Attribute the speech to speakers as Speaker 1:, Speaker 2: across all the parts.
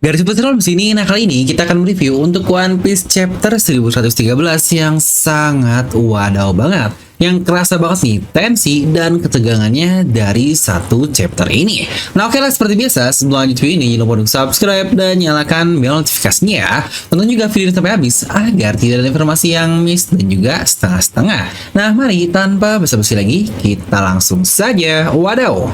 Speaker 1: Garis besar di sini, nah kali ini kita akan mereview untuk One Piece chapter 1113 yang sangat wadaw banget. Yang kerasa banget nih tensi dan ketegangannya dari satu chapter ini. Nah oke lah, seperti biasa sebelum lanjut video ini jangan lupa untuk subscribe dan nyalakan bel notifikasinya ya. Tonton juga video ini sampai habis agar tidak ada informasi yang miss dan juga setengah-setengah. Nah mari tanpa basa-basi lagi kita langsung saja wadaw.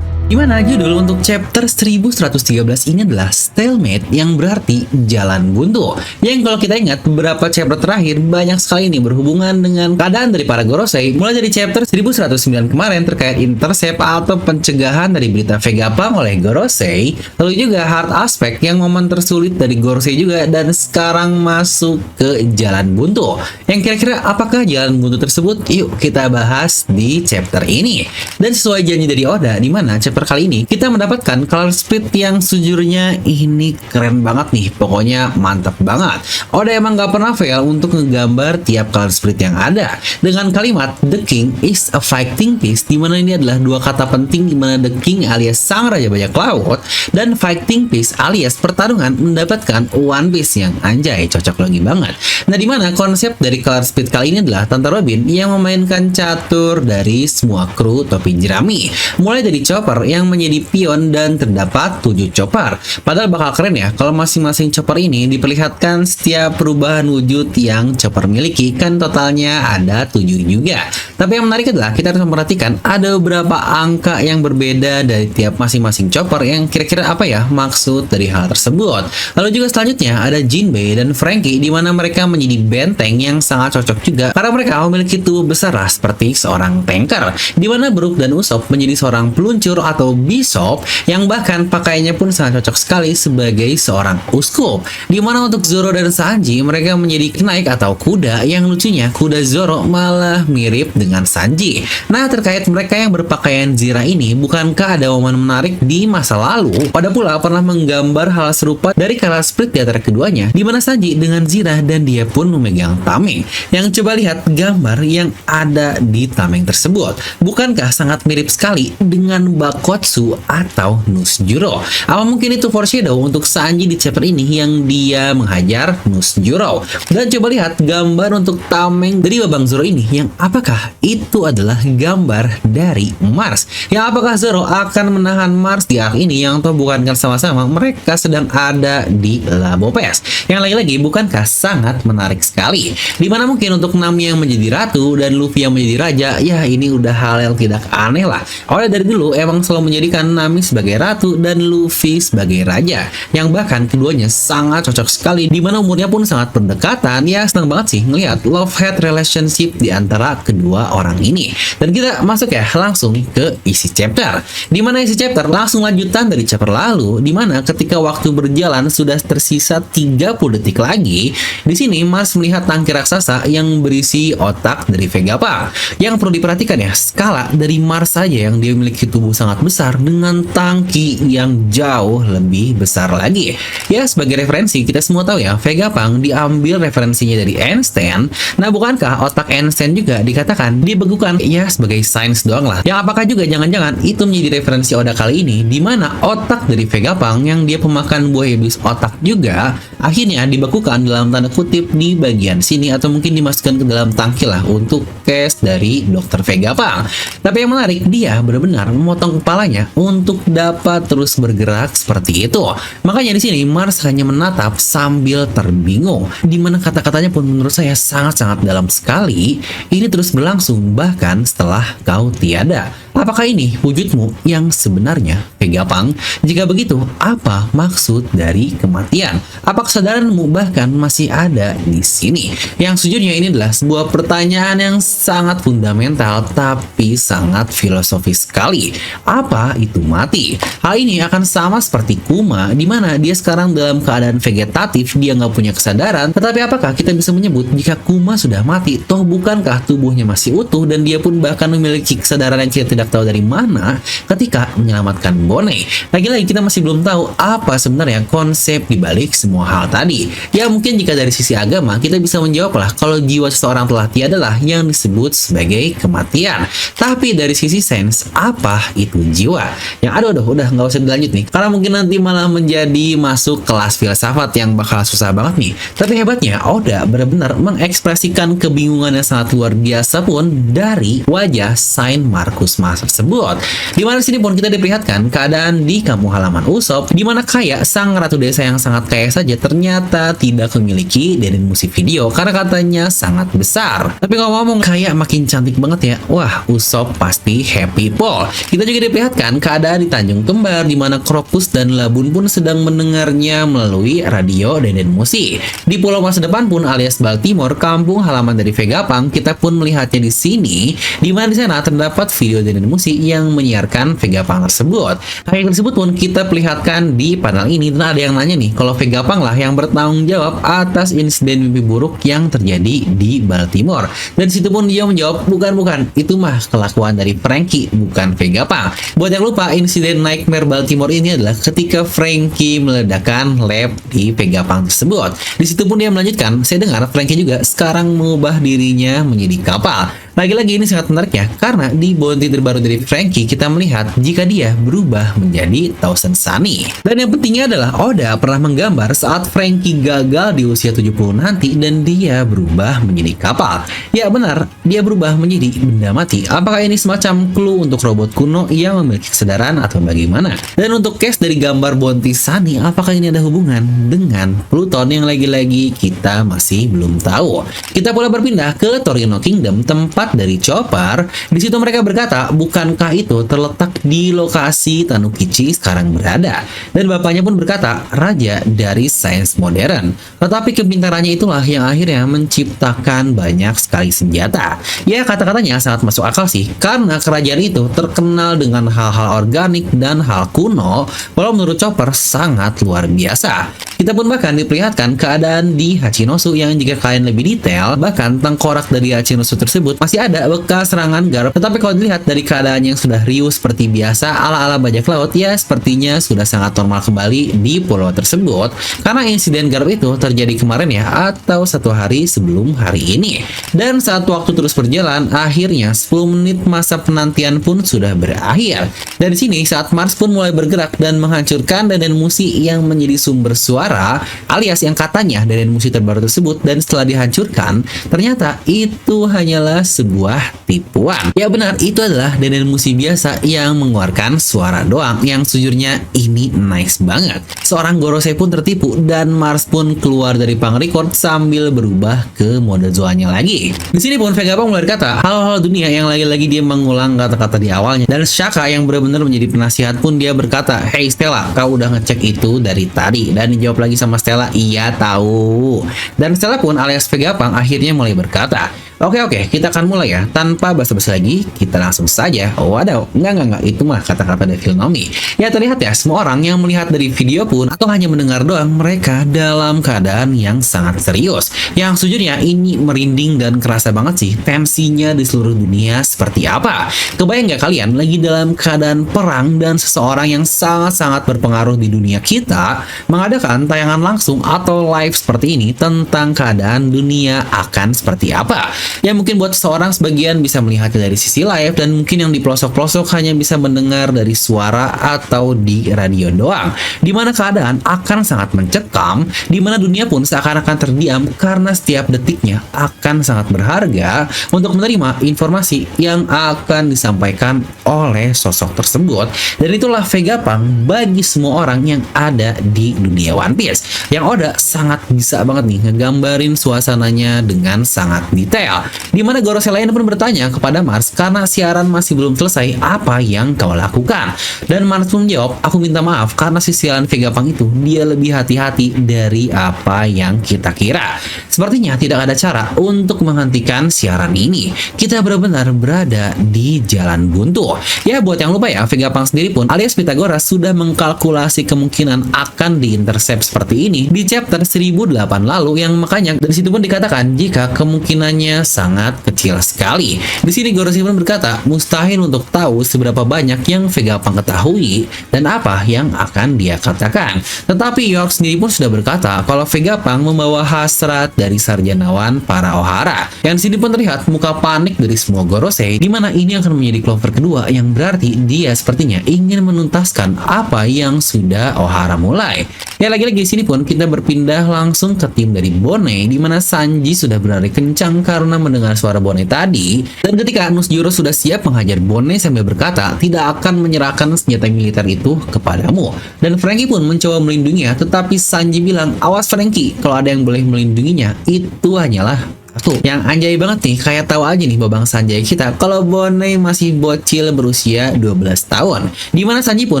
Speaker 1: Dimana judul untuk chapter 1113 ini adalah Stalemate, yang berarti jalan buntu. Yang kalau kita ingat beberapa chapter terakhir banyak sekali ini berhubungan dengan keadaan dari para Gorosei. Mulai dari chapter 1109 kemarin terkait intercept atau pencegahan dari berita Vegapunk oleh Gorosei. Lalu juga hard aspect yang momen tersulit dari Gorosei juga, dan sekarang masuk ke jalan buntu. Yang kira-kira apakah jalan buntu tersebut? Yuk kita bahas di chapter ini. Dan sesuai janji dari Oda, dimana chapter kali ini kita mendapatkan color split yang sejujurnya ini keren banget nih, pokoknya mantap banget. Oda emang gak pernah fail untuk ngegambar tiap color split yang ada dengan kalimat The King is a fighting piece, dimana ini adalah dua kata penting, dimana The King alias sang raja bajak laut dan fighting piece alias pertarungan mendapatkan One Piece, yang anjay cocok lagi banget. Nah dimana konsep dari color split kali ini adalah Tante Robin yang memainkan catur dari semua kru topi jerami, mulai dari Chopper yang menjadi pion dan terdapat 7 chopper. Padahal bakal keren ya kalau masing-masing chopper ini diperlihatkan setiap perubahan wujud yang chopper miliki, kan totalnya ada 7 juga. Tapi yang menarik adalah kita harus memperhatikan ada beberapa angka yang berbeda dari tiap masing-masing chopper, yang kira-kira apa ya maksud dari hal tersebut. Lalu juga selanjutnya ada Jinbei dan Franky, di mana mereka menjadi benteng yang sangat cocok juga karena mereka memiliki tubuh besar lah seperti seorang tanker, di mana Brook dan Usopp menjadi seorang peluncur atau Bishop, yang bahkan pakaiannya pun sangat cocok sekali sebagai seorang uskup. Dimana untuk Zoro dan Sanji mereka menjadi kenaik atau kuda, yang lucunya kuda Zoro malah mirip dengan Sanji. Nah terkait mereka yang berpakaian Zira ini, bukankah ada momen menarik di masa lalu? Oda pula pernah menggambar hal serupa dari color split di antara keduanya, dimana Sanji dengan Zira dan dia pun memegang tameng. Yang coba lihat gambar yang ada di tameng tersebut, bukankah sangat mirip sekali dengan Bakotsu atau Nusjuro? Apa mungkin itu foreshadow untuk Sanji di chapter ini yang dia menghajar Nusjuro? Dan coba lihat gambar untuk tameng dari Babang Zoro ini, yang apakah itu adalah gambar dari Mars? Yang apakah Zoro akan menahan Mars di arc ini, yang toh bukankah sama-sama mereka sedang ada di Labo PES? Yang lagi-lagi bukankah sangat menarik sekali? Dimana mungkin untuk Nami yang menjadi ratu dan Luffy yang menjadi raja, ya ini udah hal yang tidak aneh lah. Oleh dari dulu emang selalu menjadikan Nami sebagai ratu dan Luffy sebagai raja, yang bahkan keduanya sangat cocok sekali, dimana umurnya pun sangat berdekatan. Ya senang banget sih ngelihat love-hate relationship di antara kedua orang ini. Dan kita masuk ya langsung ke isi chapter, dimana isi chapter langsung lanjutan dari chapter lalu, dimana ketika waktu berjalan sudah tersisa 30 detik lagi. Di sini Mars melihat tangki raksasa yang berisi otak dari Vegapunk. Yang perlu diperhatikan ya, skala dari Mars saja yang dia memiliki tubuh sangat besar dengan tangki yang jauh lebih besar lagi. Ya sebagai referensi kita semua tahu ya, Vegapunk diambil referensinya dari Einstein. Nah bukankah otak Einstein juga dikatakan dibekukan ya sebagai sains doang lah? Yang apakah juga jangan-jangan itu menjadi referensi Oda kali ini, di mana otak dari Vegapunk yang dia pemakan buah iblis otak juga akhirnya dibekukan dalam tanda kutip di bagian sini, atau mungkin dimasukkan ke dalam tangki lah untuk case dari Dr. Vegapunk. Tapi yang menarik, dia benar-benar memotong kepalanya untuk dapat terus bergerak seperti itu. Makanya di sini Mars hanya menatap sambil terbingung, dimana kata-katanya pun menurut saya sangat-sangat dalam sekali. Ini terus berlangsung bahkan setelah kau tiada. Apakah ini wujudmu yang sebenarnya, Vegapunk? Jika begitu, apa maksud dari kematian? Apa kesadaranmu bahkan masih ada di sini? Yang sejujurnya ini adalah sebuah pertanyaan yang sangat fundamental tapi sangat filosofis sekali. Apa itu mati? Hal ini akan sama seperti Kuma, di mana dia sekarang dalam keadaan vegetatif, dia nggak punya kesadaran. Tetapi apakah kita bisa menyebut jika Kuma sudah mati? Toh bukankah tubuhnya masih utuh dan dia pun bahkan memiliki kesadaran yang tidak tahu dari mana ketika menyelamatkan Bonnie. Lagi-lagi kita masih belum tahu apa sebenarnya konsep dibalik semua hal tadi. Ya mungkin jika dari sisi agama kita bisa menjawab lah kalau jiwa seseorang telah tiada lah yang disebut sebagai kematian. Tapi dari sisi sains, apa itu jiwa? Yang aduh udah nggak usah dilanjut nih, karena mungkin nanti malah menjadi masuk kelas filsafat yang bakal susah banget nih. Tapi hebatnya Oda benar-benar mengekspresikan kebingungan yang sangat luar biasa pun dari wajah Saint Marcus Mas tersebut. Dimana sini pun kita diperlihatkan keadaan di kampung halaman Usopp, dimana Kaya sang ratu desa yang sangat kaya saja ternyata tidak memiliki deden musik video karena katanya sangat besar. Tapi kalau ngomong Kaya makin cantik banget ya, wah Usopp pasti happy pol. Kita juga diperlihatkan keadaan di Tanjung Kembar di mana Crocus dan Labun pun sedang mendengarnya melalui radio deden musik. Di Pulau Masa Depan pun alias Baltimore, kampung halaman dari Vegapunk, kita pun melihatnya di sini, di mana di sana terdapat video deden musik yang menyiarkan Vegapunk tersebut. Hal yang tersebut pun kita perlihatkan di panel ini, dan ada yang nanya nih, kalau Vegapunk lah yang bertanggung jawab atas insiden mimpi buruk yang terjadi di Baltimore. Dan situ pun dia menjawab, bukan, itu mah kelakuan dari Franky, bukan Vegapunk. Buat yang lupa, insiden Nightmare Baltimore ini adalah ketika Franky meledakkan lab di Vegapunk tersebut. Di situ pun dia melanjutkan, saya dengar Franky juga sekarang mengubah dirinya menjadi kapal. Lagi-lagi ini sangat menarik ya, karena di bounty terbaru dari Franky kita melihat jika dia berubah menjadi Thousand Sunny. Dan yang pentingnya adalah Oda pernah menggambar saat Franky gagal di usia 70 nanti dan dia berubah menjadi kapal. Ya benar, dia berubah menjadi benda mati. Apakah ini semacam clue untuk robot kuno yang memiliki kesadaran atau bagaimana? Dan untuk case dari gambar bounty Sunny, apakah ini ada hubungan dengan Pluton yang lagi-lagi kita masih belum tahu. Kita pula berpindah ke Torino Kingdom, tempat dari Chopper. Di situ mereka berkata, bukankah itu terletak di lokasi Tanukichi sekarang berada? Dan bapaknya pun berkata, raja dari sains modern. Tetapi kepintarannya itulah yang akhirnya menciptakan banyak sekali senjata. Ya kata-katanya sangat masuk akal sih, karena kerajaan itu terkenal dengan hal-hal organik dan hal kuno, walau menurut Chopper sangat luar biasa. Kita pun bahkan diperlihatkan keadaan di Hachinosu yang jika kalian lebih detail, bahkan tengkorak dari Hachinosu tersebut masih ada bekas serangan garap. Tetapi kalau dilihat dari keadaan yang sudah riuh seperti biasa ala-ala bajak laut, ya sepertinya sudah sangat normal kembali di pulau tersebut. Karena insiden garap itu terjadi kemarin ya, atau satu hari sebelum hari ini. Dan saat waktu terus berjalan, akhirnya 10 menit masa penantian pun sudah berakhir. Dan di sini saat Mars pun mulai bergerak dan menghancurkan deden musik yang menjadi sumber suara, alias yang katanya deden musik terbaru tersebut, dan setelah dihancurkan ternyata itu hanyalah sebuah tipuan. Ya benar, itu adalah deden musik biasa yang mengeluarkan suara doang, yang sejujurnya ini nice banget. Seorang Gorosei pun tertipu dan Mars pun keluar dari pang-record sambil berubah ke mode zoanya lagi. Di sini pun Vegapunk mulai berkata hal-hal dunia yang lagi-lagi dia mengulang kata-kata di awalnya, dan Shaka yang benar-benar menjadi penasihat pun dia berkata, hey Stella, kau udah ngecek itu dari tadi? Dan dijawab lagi sama Stella, iya tahu. Dan Stella pun alias Vegapunk akhirnya mulai berkata, Oke, kita akan mulai ya. Tanpa basa-basi lagi, kita langsung saja. Wadaw, enggak, itu mah kata-kata dari Filnomi. Ya terlihat ya, semua orang yang melihat dari video pun atau hanya mendengar doang, mereka dalam keadaan yang sangat serius. Yang sejujurnya ini merinding dan kerasa banget sih tensinya di seluruh dunia seperti apa. Kebayang nggak kalian lagi dalam keadaan perang dan seseorang yang sangat-sangat berpengaruh di dunia kita mengadakan tayangan langsung atau live seperti ini tentang keadaan dunia akan seperti apa. Ya mungkin buat seorang sebagian bisa melihatnya dari sisi live, dan mungkin yang di pelosok-pelosok hanya bisa mendengar dari suara atau di radio doang. Dimana keadaan akan sangat mencekam, dimana dunia pun seakan-akan terdiam karena setiap detiknya akan sangat berharga untuk menerima informasi yang akan disampaikan oleh sosok tersebut. Dan itulah Vegapunk bagi semua orang yang ada di dunia One Piece. Yang Oda sangat bisa banget nih ngegambarin suasananya dengan sangat detail. Dimana Gorosei lain pun bertanya kepada Mars karena siaran masih belum selesai, apa yang kau lakukan? Dan Mars pun menjawab, aku minta maaf karena si siaran Vegapunk itu dia lebih hati-hati dari apa yang kita kira. Sepertinya tidak ada cara untuk menghentikan siaran ini. Kita benar-benar berada di jalan buntu. Ya buat yang lupa ya, Vegapunk sendiri pun alias Pythagoras sudah mengkalkulasi kemungkinan akan diintercept seperti ini di chapter 1008 lalu, yang makanya dari situ pun dikatakan jika kemungkinannya sangat kecil sekali. Di sini Gorosei pun berkata, mustahil untuk tahu seberapa banyak yang Vegapunk ketahui dan apa yang akan dia katakan. Tetapi York sendiri pun sudah berkata kalau Vegapunk membawa hasrat dari sarjanawan para Ohara. Yang di sini pun terlihat muka panik dari semua Gorosei, di mana ini akan menjadi Clover kedua yang berarti dia sepertinya ingin menuntaskan apa yang sudah Ohara mulai. Ya, lagi-lagi di sini pun kita berpindah langsung ke tim dari Bonnie, di mana Sanji sudah berlari kencang karena mendengar suara Bonnie tadi. Dan ketika Nusjuro sudah siap menghajar Bonnie sambil berkata tidak akan menyerahkan senjata militer itu kepadamu. Dan Franky pun mencoba melindunginya, tetapi Sanji bilang, awas Franky, kalau ada yang boleh melindunginya, itu hanyalah tuh, yang anjay banget nih, kayak tahu aja nih babang Sanjay kita kalau Bonnie masih bocil berusia 12 tahun. Dimana Sanji pun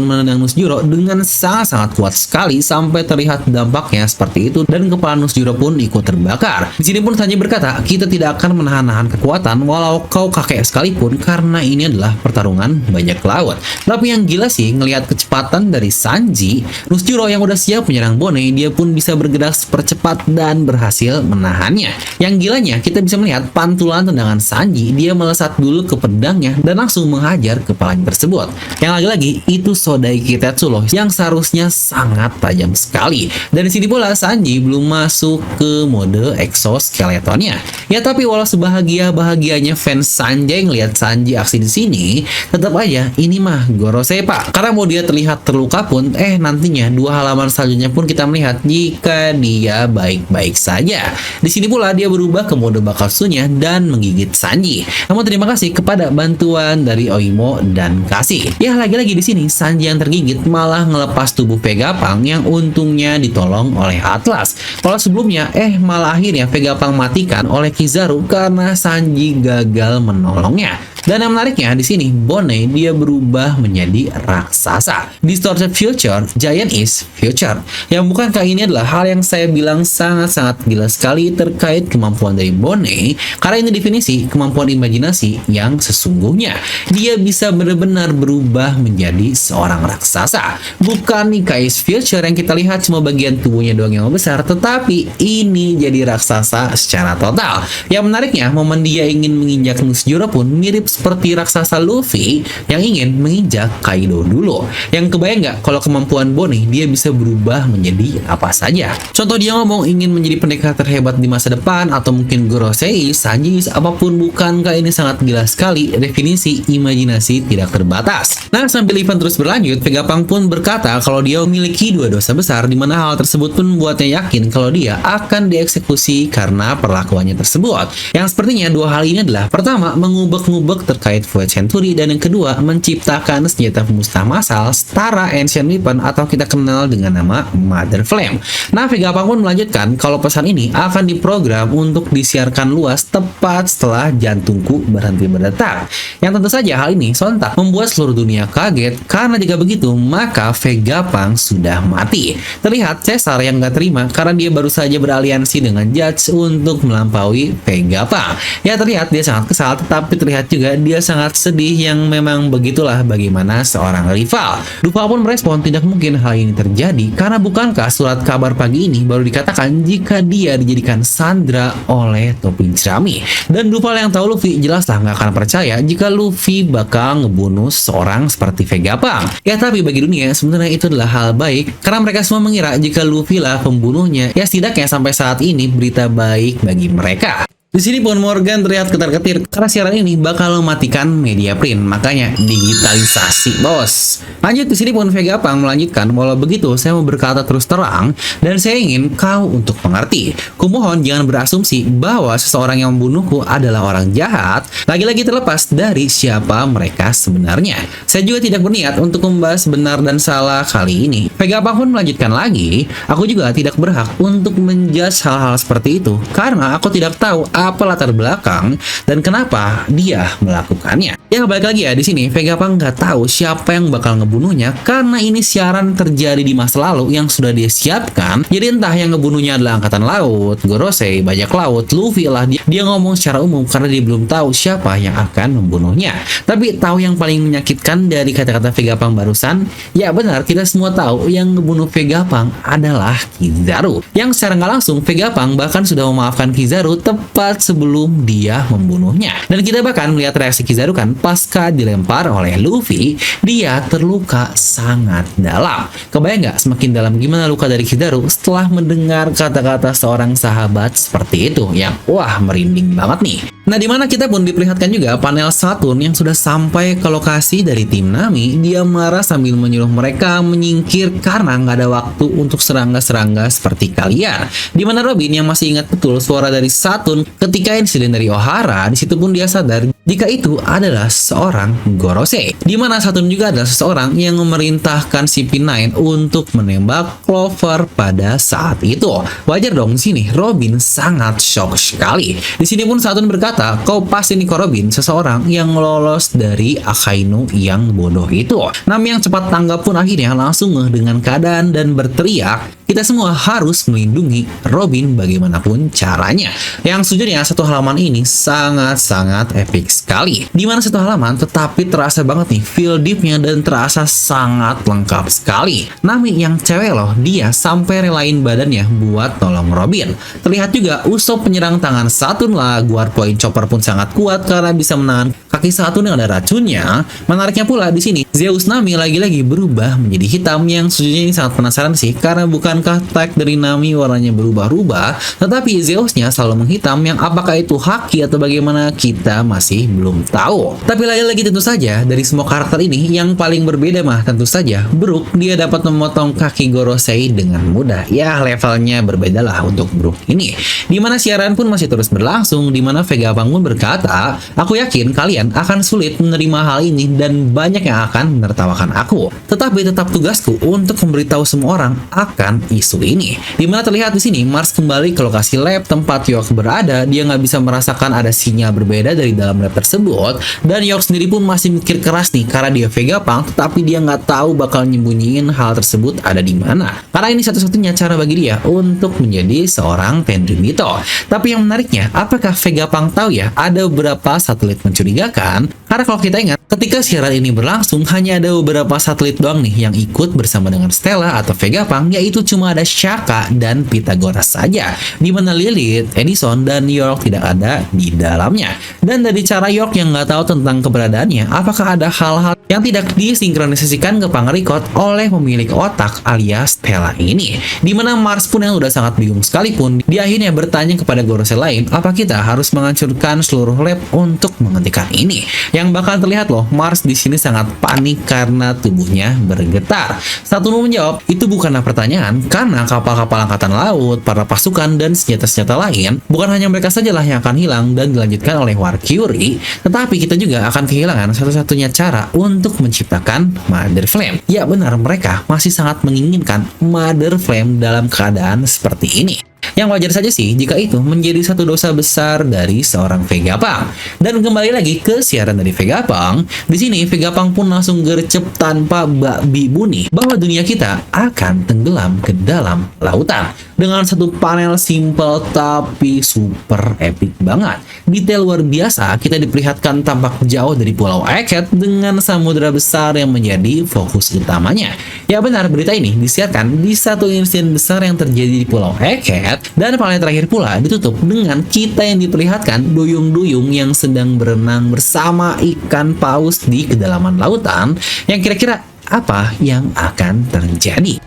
Speaker 1: menendang Nusjuro dengan sangat-sangat kuat sekali sampai terlihat dampaknya seperti itu dan kepala Nusjuro pun ikut terbakar. Di sini pun Sanji berkata, kita tidak akan menahan-nahan kekuatan walau kau kakek sekalipun karena ini adalah pertarungan bajak laut. Tapi yang gila sih, ngelihat kecepatan dari Sanji, Nusjuro yang udah siap menyerang Bonnie, dia pun bisa bergerak sepercepat dan berhasil menahannya. Yang gila kita bisa melihat pantulan tendangan Sanji, dia melesat dulu ke pedangnya dan langsung menghajar kepalanya tersebut. Yang lagi-lagi itu Sodaiki Tetsulo yang seharusnya sangat tajam sekali. Dan di sini pula Sanji belum masuk ke mode exoskeletonnya. Ya, tapi walau sebahagia-bahagianya fans Sanjay ngelihat Sanji aksi di sini, tetap aja ini mah Gorosei Pak. Karena mau dia terlihat terluka pun, nantinya 2 halaman selanjutnya pun kita melihat jika dia baik-baik saja. Di sini pula dia berubah ke mode Bakatsunya dan menggigit Sanji. Namun terima kasih kepada bantuan dari Oimo dan Kasi. Ya, lagi-lagi di sini Sanji yang tergigit malah ngelepas tubuh Vegapunk yang untungnya ditolong oleh Atlas. Kalau sebelumnya malah akhirnya Vegapunk matikan oleh Kizaru karena Sanji gagal menolongnya. Dan yang menariknya di sini Bonnie dia berubah menjadi raksasa. Distorted Future, Giant is Future. Yang bukankah ini adalah hal yang saya bilang sangat-sangat gila sekali terkait kemampuan dari Bonnie, karena ini definisi kemampuan imajinasi yang sesungguhnya. Dia bisa benar-benar berubah menjadi seorang raksasa. Bukan Nikai is Future yang kita lihat cuma bagian tubuhnya doang yang besar, tetapi ini jadi raksasa secara total. Yang menariknya momen dia ingin menginjak Nusjuro pun mirip seperti raksasa Luffy yang ingin menginjak Kaido dulu. Yang kebayang nggak kalau kemampuan Bonnie dia bisa berubah menjadi apa saja? Contoh dia ngomong ingin menjadi pendekar terhebat di masa depan, atau mungkin Gorosei, Sanji, apapun. Bukankah ini sangat gila sekali definisi imajinasi tidak terbatas? Nah, sambil event terus berlanjut, Vegapunk pun berkata kalau dia memiliki 2 dosa besar, di mana hal tersebut pun membuatnya yakin kalau dia akan dieksekusi karena perlakuannya tersebut. Yang sepertinya 2 hal ini adalah pertama, mengubek-ngubek terkait Void Century, dan yang kedua menciptakan senjata pemusnah massal setara Ancient Weapon atau kita kenal dengan nama Mother Flame. Nah, Vegapunk pun melanjutkan kalau pesan ini akan diprogram untuk disiarkan luas tepat setelah jantungku berhenti berdetak. Yang tentu saja hal ini sontak membuat seluruh dunia kaget, karena jika begitu maka Vegapunk sudah mati. Terlihat Caesar yang gak terima karena dia baru saja beraliansi dengan Judge untuk melampaui Vegapunk. Ya, terlihat dia sangat kesal, tetapi terlihat juga dia sangat sedih, yang memang begitulah bagaimana seorang rival. Luffy pun merespon tidak mungkin hal ini terjadi, karena bukankah surat kabar pagi ini baru dikatakan jika dia dijadikan sandra oleh topi jerami. Dan Luffy yang tahu Luffy jelaslah nggak akan percaya jika Luffy bakal ngebunuh seorang seperti Vegapunk. Ya, tapi bagi dunia sebenarnya itu adalah hal baik, karena mereka semua mengira jika Luffy lah pembunuhnya. Ya, setidaknya sampai saat ini berita baik bagi mereka. Di sini pun Morgan terlihat ketar-ketir karena siaran ini bakal mematikan media print, makanya digitalisasi, bos. Lanjut, di sini pun Vegapunk melanjutkan, walau begitu saya mau berkata terus terang dan saya ingin kau untuk mengerti. Kumohon jangan berasumsi bahwa seseorang yang membunuhku adalah orang jahat, lagi-lagi terlepas dari siapa mereka sebenarnya. Saya juga tidak berniat untuk membahas benar dan salah kali ini. Vegapunk pun melanjutkan lagi, aku juga tidak berhak untuk menjudge hal-hal seperti itu karena aku tidak tahu apa latar belakang dan kenapa dia melakukannya. Ya balik lagi ya di sini Vegapunk nggak tahu siapa yang bakal ngebunuhnya karena ini siaran terjadi di masa lalu yang sudah dia siapkan. Jadi entah yang ngebunuhnya adalah angkatan laut, Gorosei, bajak laut, Luffy lah. Dia ngomong secara umum karena dia belum tahu siapa yang akan membunuhnya. Tapi tahu yang paling menyakitkan dari kata-kata Vegapunk barusan? Ya benar, kita semua tahu yang ngebunuh Vegapunk adalah Kizaru. Yang secara nggak langsung Vegapunk bahkan sudah memaafkan Kizaru tepat sebelum dia membunuhnya. Dan kita bahkan melihat reaksi Kizaru kan pasca dilempar oleh Luffy, dia terluka sangat dalam. Kebayang nggak semakin dalam gimana luka dari Kizaru setelah mendengar kata-kata seorang sahabat seperti itu yang wah merinding banget nih. Nah dimana kita pun diperlihatkan juga panel Saturn yang sudah sampai ke lokasi dari tim Nami. Dia marah sambil menyuruh mereka menyingkir karena nggak ada waktu untuk serangga-serangga seperti kalian. Dimana Robin yang masih ingat betul suara dari Saturn ketika insiden dari Ohara, disitu pun dia sadar jika itu adalah seorang Gorosei. Dimana Saturn juga adalah seseorang yang memerintahkan CP9 untuk menembak Clover pada saat itu. Wajar dong di sini Robin sangat shock sekali. Di sini pun Saturn berkata, kau pasti nih Robin, seseorang yang lolos dari Akainu yang bodoh itu. Nami yang cepat tanggap pun akhirnya langsung ngeh dengan keadaan dan berteriak, kita semua harus melindungi Robin bagaimanapun caranya. Yang sejujurnya satu halaman ini sangat-sangat epic sekali. Dimana satu halaman tetapi terasa banget nih feel deepnya dan terasa sangat lengkap sekali. Nami yang cewek loh, dia sampai relain badannya buat tolong Robin. Terlihat juga Usopp penyerang tangan Saturn lah, guard point chopper pun sangat kuat karena bisa menahan kaki Saturn yang ada racunnya. Menariknya pula di sini Zeus Nami lagi-lagi berubah menjadi hitam. Yang sejujurnya ini sangat penasaran sih karena bukankah tag dari Nami warnanya berubah-ubah, tetapi Zeusnya selalu menghitam, yang apakah itu haki atau bagaimana kita masih belum tahu. Tapi lagi-lagi tentu saja dari semua karakter ini yang paling berbeda mah tentu saja Brook. Dia dapat memotong kaki Gorosei dengan mudah. Ya levelnya berbeda lah untuk Brook ini. Dimana siaran pun masih terus berlangsung, dimana Vegapunk pun berkata, aku yakin kalian akan sulit menerima hal ini dan banyak yang akan menertawakan aku. Tetapi tetap tugasku untuk memberitahu semua orang akan isu ini. Dimana terlihat di sini Mars kembali ke lokasi lab tempat York berada. Dia nggak bisa merasakan ada sinyal berbeda dari dalam lab tersebut, dan York sendiri pun masih mikir keras nih karena dia Vegapunk, tetapi dia nggak tahu bakal nyembunyiin hal tersebut ada di mana. Karena ini satu-satunya cara bagi dia untuk menjadi seorang Tenryubito. Tapi yang menariknya, apakah Vegapunk tahu ya ada beberapa satelit mencurigakan? Karena kalau kita ingat, ketika siaran ini berlangsung hanya ada beberapa satelit doang nih yang ikut bersama dengan Stella atau Vegapunk, yaitu cuma ada Shaka dan Pythagoras saja, di mana Lilith, Edison, dan York tidak ada di dalamnya. Dan dari cara York yang nggak tahu tentang keberadaannya, apakah ada hal-hal yang tidak disinkronisasikan ke Pangricot oleh pemilik otak alias Stella ini? Dimana Mars pun yang udah sangat bingung sekalipun, dia akhirnya bertanya kepada Gorosei lain, apa kita harus menghancurkan seluruh lab untuk menghentikan ini? Yang bakal terlihat loh, Mars di sini sangat panik karena tubuhnya bergetar. Saturn menjawab, itu bukanlah pertanyaan, karena kapal-kapal angkatan laut, para pasukan, dan senjata-senjata lain, bukan hanya mereka sajalah yang akan hilang dan dilanjutkan oleh War Curie, tetapi kita juga akan kehilangan satu-satunya cara untuk menciptakan Mother Flame. Ya benar, mereka masih sangat menginginkan Mother Flame dalam keadaan seperti ini. Yang wajar saja sih jika itu menjadi satu dosa besar dari seorang Vegapunk. Dan kembali lagi ke siaran dari Vegapunk, di sini Vegapunk pun langsung gercep tanpa babi bunyi bahwa dunia kita akan tenggelam ke dalam lautan. Dengan satu panel simple tapi super epic banget. Detail luar biasa, kita diperlihatkan tampak jauh dari Pulau Eket dengan samudera besar yang menjadi fokus utamanya. Ya benar, berita ini disiarkan di satu insiden besar yang terjadi di Pulau Eket. Dan paling terakhir pula ditutup dengan kita yang diperlihatkan duyung-duyung yang sedang berenang bersama ikan paus di kedalaman lautan. Yang kira-kira apa yang akan terjadi?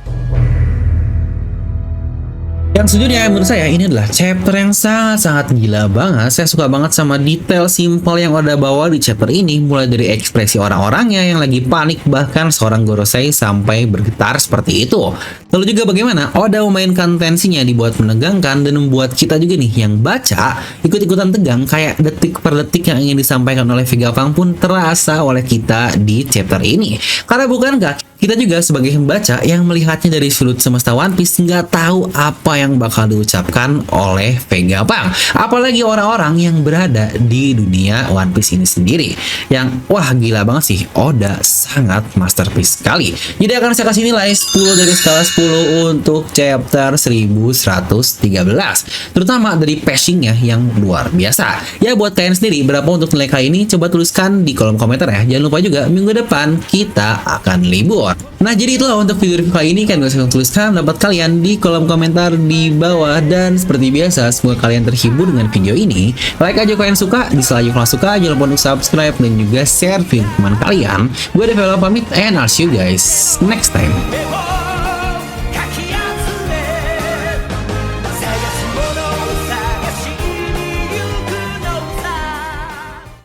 Speaker 1: Yang sejujurnya menurut saya ini adalah chapter yang sangat-sangat gila banget. Saya suka banget sama detail simpel yang udah bawa di chapter ini, mulai dari ekspresi orang-orangnya yang lagi panik, bahkan seorang Gorosei sampai bergetar seperti itu. Lalu juga bagaimana Oda memainkan tensinya dibuat menegangkan dan membuat kita juga nih yang baca ikut-ikutan tegang, kayak detik per detik yang ingin disampaikan oleh Vegapunk pun terasa oleh kita di chapter ini. Karena bukankah kita juga sebagai pembaca yang melihatnya dari sudut semesta One Piece nggak tahu apa yang bakal diucapkan oleh Vegapunk. Apalagi orang-orang yang berada di dunia One Piece ini sendiri. Yang wah gila banget sih, Oda sangat masterpiece sekali. Jadi akan saya kasih nilai 10 dari skala 10 untuk chapter 1113. Terutama dari pacingnya yang luar biasa. Ya buat kalian sendiri berapa untuk nilai kali ini? Coba tuliskan di kolom komentar ya. Jangan lupa juga minggu depan kita akan libur. Nah jadi itulah untuk video review kali ini, kan bisa tuliskan pendapat kalian di kolom komentar di bawah. Dan seperti biasa semoga kalian terhibur dengan video ini. Like aja kalau kalian suka, dislike kalau suka, jangan lupa untuk subscribe dan juga share video teman kalian. Gue Develo pamit and I'll see you guys next time.